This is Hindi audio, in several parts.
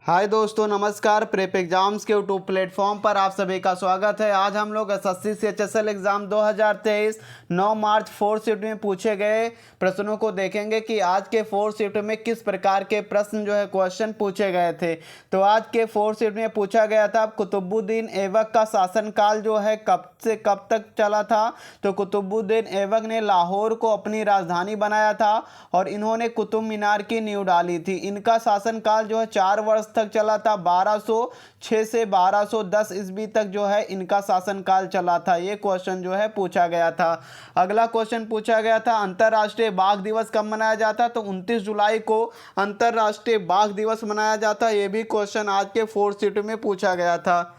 हाय दोस्तों, नमस्कार। प्रेप एग्जाम्स के यूट्यूब प्लेटफॉर्म पर आप सभी का स्वागत है। आज हम लोग एसएससी सीएचएसएल एग्जाम 2023 9 मार्च 4 शिफ्ट में पूछे गए प्रश्नों को देखेंगे कि आज के 4 शिफ्ट में किस प्रकार के प्रश्न क्वेश्चन पूछे गए थे। तो आज के 4 शिफ्ट में पूछा गया था कुतुबुद्दीन ऐबक का शासनकाल कब से कब तक चला था। तो कुतुबुद्दीन ऐबक ने लाहौर को अपनी राजधानी बनाया था और इन्होंने कुतुब मीनार की नींव डाली थी। इनका शासनकाल 4 वर्ष तक चला था। 1206 से 1210 ईस्वी तक इनका शासनकाल चला था। ये क्वेश्चन पूछा गया था। अगला क्वेश्चन पूछा गया था अंतर्राष्ट्रीय बाघ दिवस कब मनाया जाता। तो 29 जुलाई को अंतर्राष्ट्रीय बाघ दिवस मनाया जाता। ये भी क्वेश्चन आज के 4th शिफ्ट में पूछा गया था।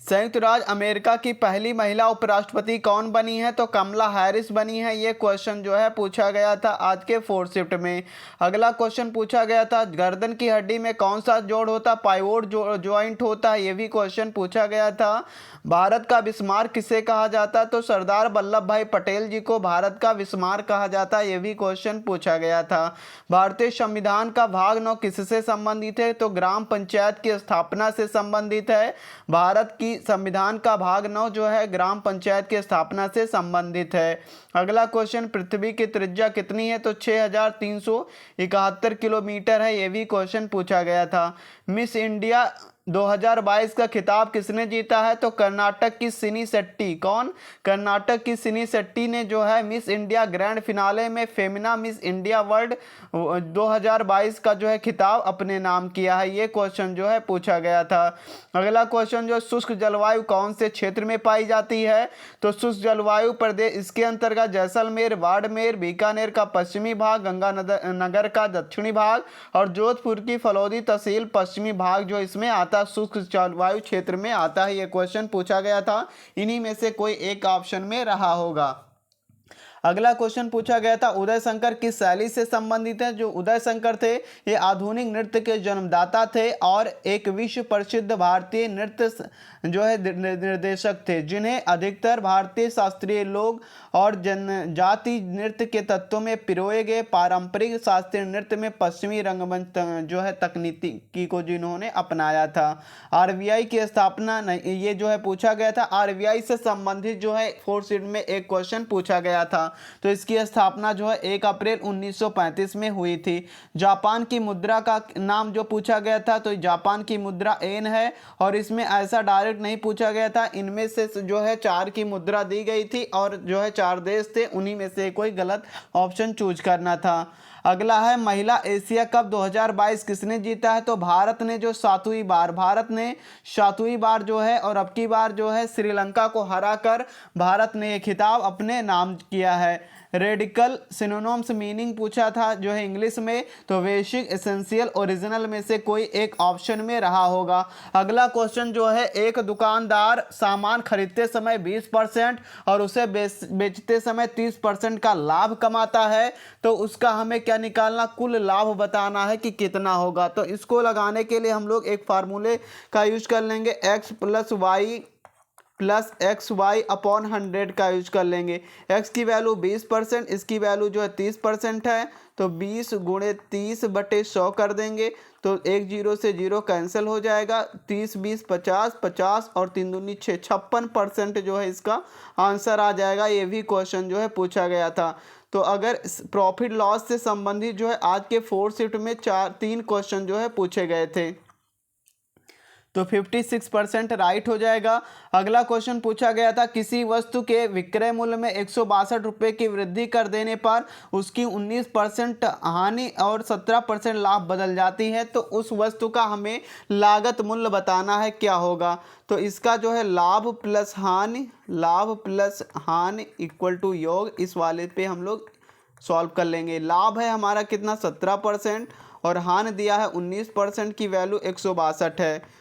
संयुक्त राज्य अमेरिका की पहली महिला उपराष्ट्रपति कौन बनी है। तो कमला हैरिस बनी है। ये क्वेश्चन पूछा गया था आज के 4th शिफ्ट में। अगला क्वेश्चन पूछा गया था गर्दन की हड्डी में कौन सा जोड़ होता। पाइवोट ज्वाइंट होता है। ये भी क्वेश्चन पूछा गया था। भारत का बिस्मार्क किसे कहा जाता है। तो सरदार वल्लभ भाई पटेल जी को भारत का बिस्मार्क कहा जाता है। ये भी क्वेश्चन पूछा गया था। भारतीय संविधान का भाग 9 किससे संबंधित है। तो ग्राम पंचायत की स्थापना से संबंधित है। भारत की संविधान का भाग 9 ग्राम पंचायत की स्थापना से संबंधित है। अगला क्वेश्चन पृथ्वी की त्रिज्या कितनी है। तो 6371 किलोमीटर है। ये भी क्वेश्चन पूछा गया था। मिस इंडिया 2022 का खिताब किसने जीता है। तो कर्नाटक की सिनी शेट्टी। कौन। कर्नाटक की सिनी शेट्टी ने मिस इंडिया ग्रैंड फिनाले में फेमिना मिस इंडिया वर्ल्ड 2022 का खिताब अपने नाम किया है। ये क्वेश्चन पूछा गया था। अगला क्वेश्चन शुष्क जलवायु कौन से क्षेत्र में पाई जाती है। तो शुष्क जलवायु प्रदेश इसके अंतर्गत जैसलमेर, बाड़मेर, बीकानेर का पश्चिमी भाग, गंगानगर का दक्षिणी भाग और जोधपुर की फलौदी तहसील पश्चिमी भाग इसमें आता शुष्क जलवायु क्षेत्र में आता है। यह क्वेश्चन पूछा गया था। इन्हीं में से कोई एक ऑप्शन में रहा होगा। अगला क्वेश्चन पूछा गया था उदय शंकर किस शैली से संबंधित है। जो उदय शंकर थे ये आधुनिक नृत्य के जन्मदाता थे और एक विश्व प्रसिद्ध भारतीय नृत्य निर्देशक थे, जिन्हें अधिकतर भारतीय शास्त्रीय लोक और जनजाति नृत्य के तत्वों में पिरोए गए पारंपरिक शास्त्रीय नृत्य में पश्चिमी रंगमंच तकनीकी को जिन्होंने अपनाया था। आरबीआई की स्थापना ये पूछा गया था। आरबीआई से संबंधित 4th शिफ्ट में एक क्वेश्चन पूछा गया था। तो इसकी स्थापना 1 अप्रैल 1935 में हुई थी। जापान की मुद्रा का नाम पूछा गया था। तो जापान की मुद्रा येन है और इसमें ऐसा डायरेक्ट नहीं पूछा गया था। इनमें से 4 की मुद्रा दी गई थी और 4 देश थे, उन्हीं में से कोई गलत ऑप्शन चूज करना था। अगला है महिला एशिया कप 2022 किसने जीता है। तो भारत ने 7वीं बार और अब की बार श्रीलंका को हराकर भारत ने यह खिताब अपने नाम किया है। रेडिकल सिनोनिम्स मीनिंग पूछा था इंग्लिश में। तो बेसिक, एसेंशियल, ओरिजिनल में से कोई एक ऑप्शन में रहा होगा। अगला क्वेश्चन एक दुकानदार सामान खरीदते समय 20% और उसे बेचते समय 30% का लाभ कमाता है। तो उसका हमें क्या निकालना, कुल लाभ बताना है कि कितना होगा। तो इसको लगाने के लिए हम लोग एक फार्मूले का यूज कर लेंगे। x + xy अपॉन 100 का यूज कर लेंगे। x की वैल्यू 20%, इसकी वैल्यू 30% है। तो 20 × 30/100 कर देंगे। तो 1 0 से 0 कैंसिल हो जाएगा। 30 20 50 50 और 3 दूनी 6 56% इसका आंसर आ जाएगा। ये भी क्वेश्चन पूछा गया था। तो अगर प्रॉफिट लॉस से संबंधित आज के 4th शिफ्ट में 3 क्वेश्चन पूछे गए थे। तो 56% राइट हो जाएगा। अगला क्वेश्चन पूछा गया था किसी वस्तु के विक्रय मूल्य में 162 रुपये की वृद्धि कर देने पर उसकी 19% हानि और 17% लाभ बदल जाती है। तो उस वस्तु का हमें लागत मूल्य बताना है, क्या होगा। तो इसका लाभ प्लस हानि इक्वल टू योग, इस वाले पे हम लोग सॉल्व कर लेंगे। लाभ है हमारा कितना 17% और हानि दिया है 19% की वैल्यू 162 है।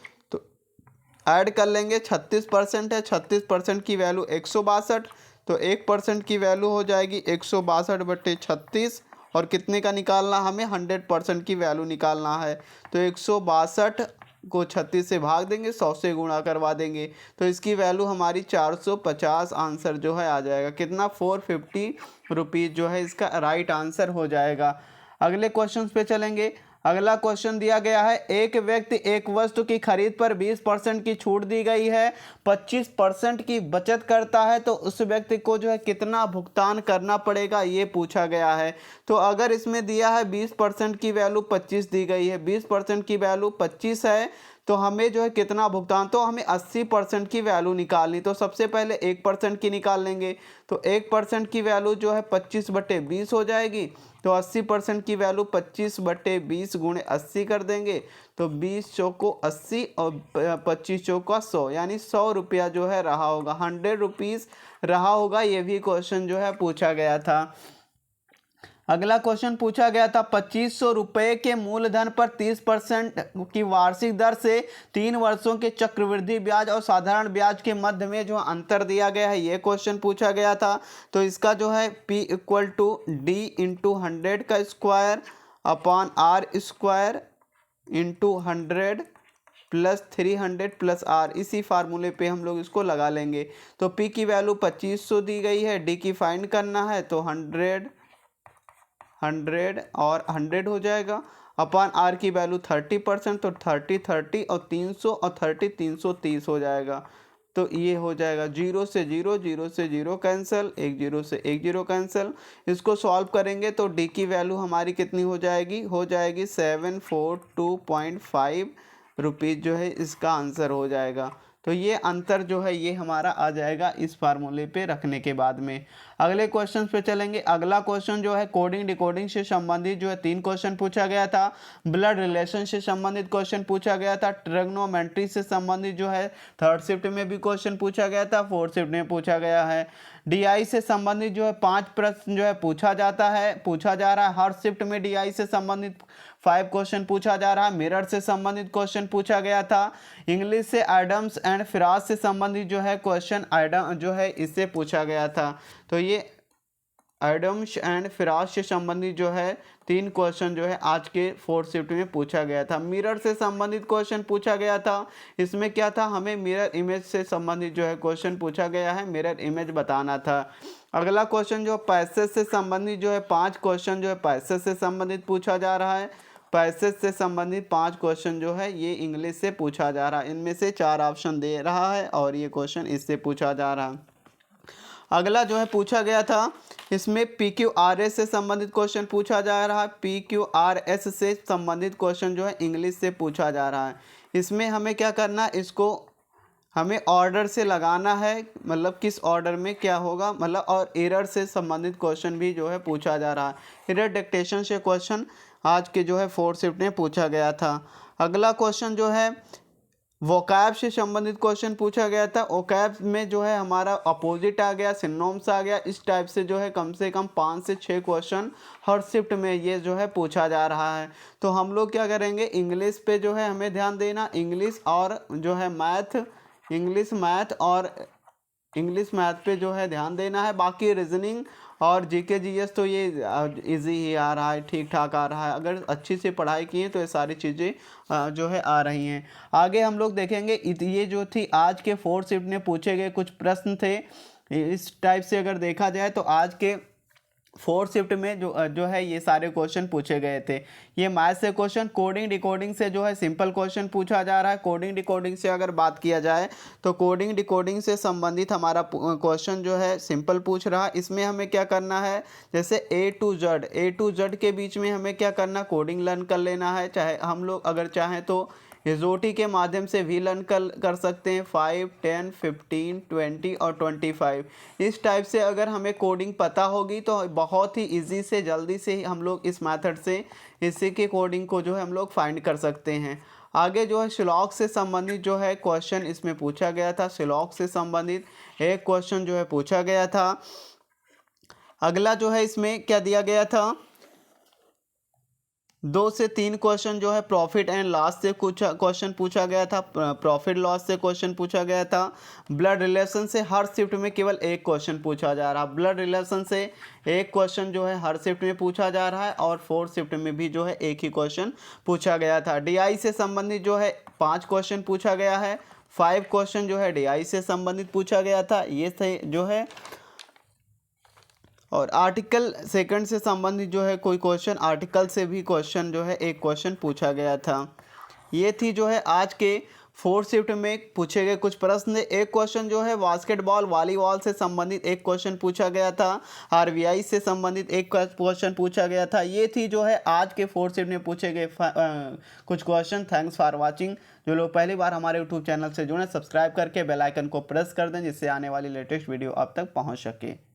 ऐड कर लेंगे 36% है, 36% की वैल्यू 162। तो 1% की वैल्यू हो जाएगी 162/36 और कितने का निकालना हमें 100% की वैल्यू निकालना है। तो 162 को 36 से भाग देंगे, 100 से गुणा करवा देंगे। तो इसकी वैल्यू हमारी 450 आंसर आ जाएगा। कितना 450 रुपीज़ इसका राइट आंसर हो जाएगा। अगले क्वेश्चन पे चलेंगे। अगला क्वेश्चन दिया गया है, एक व्यक्ति एक वस्तु की खरीद पर 20% की छूट दी गई है, 25% की बचत करता है, तो उस व्यक्ति को जो है कितना भुगतान करना पड़ेगा, ये पूछा गया है। तो अगर इसमें दिया है 20% की वैल्यू 25 दी गई है, 20% की वैल्यू 25 है, तो हमें जो है कितना भुगतान, तो हमें 80% की वैल्यू निकालनी। तो सबसे पहले 1% की निकाल लेंगे, तो 1% की वैल्यू जो है 25/20 हो जाएगी। तो 80% की वैल्यू 25/20 गुणे 80 कर देंगे, तो 20 चौको 80 और 25 चौका 100, यानी 100 रुपया जो है रहा होगा, 100 रुपीज़ रहा होगा। ये भी क्वेश्चन जो है पूछा गया था। अगला क्वेश्चन पूछा गया था, 2500 रुपये के मूलधन पर 30% की वार्षिक दर से 3 वर्षों के चक्रवृद्धि ब्याज और साधारण ब्याज के मध्य में जो अंतर दिया गया है, ये क्वेश्चन पूछा गया था। तो इसका जो है P = D × 100 का square upon R square into 100 plus 300 plus R, इसी फार्मूले पे हम लोग इसको लगा लेंगे। तो P की वैल्यू 2500 दी गई है, D की फाइंड करना है, तो 100 और 100 हो जाएगा, अपॉन R की वैल्यू 30%, तो 30 और 300 और 30 330 हो जाएगा। तो ये हो जाएगा 0 से 0, 0 से 0 कैंसिल, 1 0 से 1 0 कैंसिल। इसको सॉल्व करेंगे तो D की वैल्यू हमारी कितनी हो जाएगी, 742.5 रुपीज़ जो है इसका आंसर हो जाएगा। तो ये अंतर जो है ये हमारा आ जाएगा इस फार्मूले पे रखने के बाद में। अगले क्वेश्चन पे चलेंगे। अगला क्वेश्चन जो है कोडिंग डिकोडिंग से संबंधित जो है 3 क्वेश्चन पूछा गया था। ब्लड रिलेशन से संबंधित क्वेश्चन पूछा गया था। ट्रिग्नोमेट्री से संबंधित जो है 3rd शिफ्ट में भी क्वेश्चन पूछा गया था, 4th शिफ्ट में पूछा गया है। DI से संबंधित जो है 5 प्रश्न जो है पूछा जा रहा है। हर शिफ्ट में DI से संबंधित 5 क्वेश्चन पूछा जा रहा है। मिरर से संबंधित क्वेश्चन पूछा गया था। इंग्लिश से एडम्स एंड फिराज से संबंधित जो है क्वेश्चन एडम जो है इससे पूछा गया था। तो ये एडम्स एंड फिराज से संबंधित जो है 3 क्वेश्चन जो है आज के 4th शिफ्ट में पूछा गया था। मिरर से संबंधित क्वेश्चन पूछा गया था। इसमें क्या था, हमें मिरर इमेज से संबंधित जो है क्वेश्चन पूछा गया है, मिरर इमेज बताना था। अगला क्वेश्चन जो पैसेज से संबंधित जो है 5 क्वेश्चन जो है पैसेज से संबंधित पूछा जा रहा है। पैसेज से संबंधित 5 क्वेश्चन जो है ये इंग्लिश से पूछा जा रहा है। इनमें से 4 ऑप्शन दे रहा है और ये क्वेश्चन इससे पूछा जा रहा है। अगला जो है पूछा गया था, इसमें PQRS से संबंधित क्वेश्चन पूछा जा रहा है। PQRS से संबंधित क्वेश्चन जो है इंग्लिश से पूछा जा रहा है। इसमें हमें क्या करना है, इसको हमें ऑर्डर से लगाना है, मतलब किस ऑर्डर में क्या होगा, मतलब और एरर से संबंधित क्वेश्चन भी जो है पूछा जा रहा है। एरर डिक्टेशन से क्वेश्चन आज के जो है 4th शिफ्ट में पूछा गया था। अगला क्वेश्चन जो है वोकैब से संबंधित क्वेश्चन पूछा गया था। वोकैब में जो है हमारा अपोजिट आ गया, सिनोनिम्स आ गया। इस टाइप से जो है कम से कम 5 से 6 क्वेश्चन हर शिफ्ट में ये जो है पूछा जा रहा है। तो हम लोग क्या करेंगे, इंग्लिश पे जो है हमें ध्यान देना, इंग्लिश और जो है इंग्लिश मैथ पे जो है ध्यान देना है। बाकी रीजनिंग और जीके जीएस तो ये इजी ही आ रहा है, ठीक ठाक आ रहा है। अगर अच्छी से पढ़ाई किए तो ये सारी चीज़ें जो है आ रही हैं। आगे हम लोग देखेंगे, ये जो थी आज के 4th शिफ्ट में पूछे गए कुछ प्रश्न थे। इस टाइप से अगर देखा जाए तो आज के 4th शिफ्ट में जो है ये सारे क्वेश्चन पूछे गए थे। ये मैथ से क्वेश्चन, कोडिंग डिकोडिंग से जो है सिंपल क्वेश्चन पूछा जा रहा है। कोडिंग डिकोडिंग से अगर बात किया जाए तो कोडिंग डिकोडिंग से संबंधित हमारा क्वेश्चन जो है सिंपल पूछ रहा है। इसमें हमें क्या करना है, जैसे A to Z के बीच में हमें क्या करना, कोडिंग लर्न कर लेना है। चाहे हम लोग अगर चाहें तो एसओटी के माध्यम से भी लर्न कर सकते हैं, 5, 10, 15, 20 और 25। इस टाइप से अगर हमें कोडिंग पता होगी तो बहुत ही इजी से जल्दी से ही हम लोग इस मेथड से इसी के कोडिंग को जो है हम लोग फाइंड कर सकते हैं। आगे जो है श्लॉक से संबंधित जो है क्वेश्चन इसमें पूछा गया था। श्लॉक से संबंधित एक क्वेश्चन जो है पूछा गया था। अगला जो है इसमें क्या दिया गया था, 2 से 3 क्वेश्चन जो है प्रॉफिट एंड लॉस से कुछ क्वेश्चन पूछा गया था। प्रॉफिट लॉस से क्वेश्चन पूछा गया था। ब्लड रिलेशन से हर शिफ्ट में केवल एक क्वेश्चन पूछा जा रहा है। ब्लड रिलेशन से एक क्वेश्चन जो है हर शिफ्ट में पूछा जा रहा है और 4th शिफ्ट में भी जो है एक ही क्वेश्चन पूछा गया था। DI से संबंधित जो है 5 क्वेश्चन पूछा गया है। 5 क्वेश्चन जो है DI से संबंधित पूछा गया था। ये थे जो है और आर्टिकल सेकंड से संबंधित जो है कोई क्वेश्चन, आर्टिकल से भी क्वेश्चन जो है एक क्वेश्चन पूछा गया था। ये थी जो है आज के फोर्थ शिफ्ट में पूछे गए कुछ प्रश्न। एक क्वेश्चन जो है बास्केटबॉल वॉलीबॉल से संबंधित एक क्वेश्चन पूछा गया था। आरबीआई से संबंधित एक क्वेश्चन पूछा गया था। ये थी जो है आज के फोर्थ शिफ्ट में पूछे गए कुछ क्वेश्चन। Thanks for watching. जो लोग पहली बार हमारे यूट्यूब चैनल से जुड़े, सब्सक्राइब करके बेल आइकन को प्रेस कर दें जिससे आने वाली लेटेस्ट वीडियो आप तक पहुंच सके।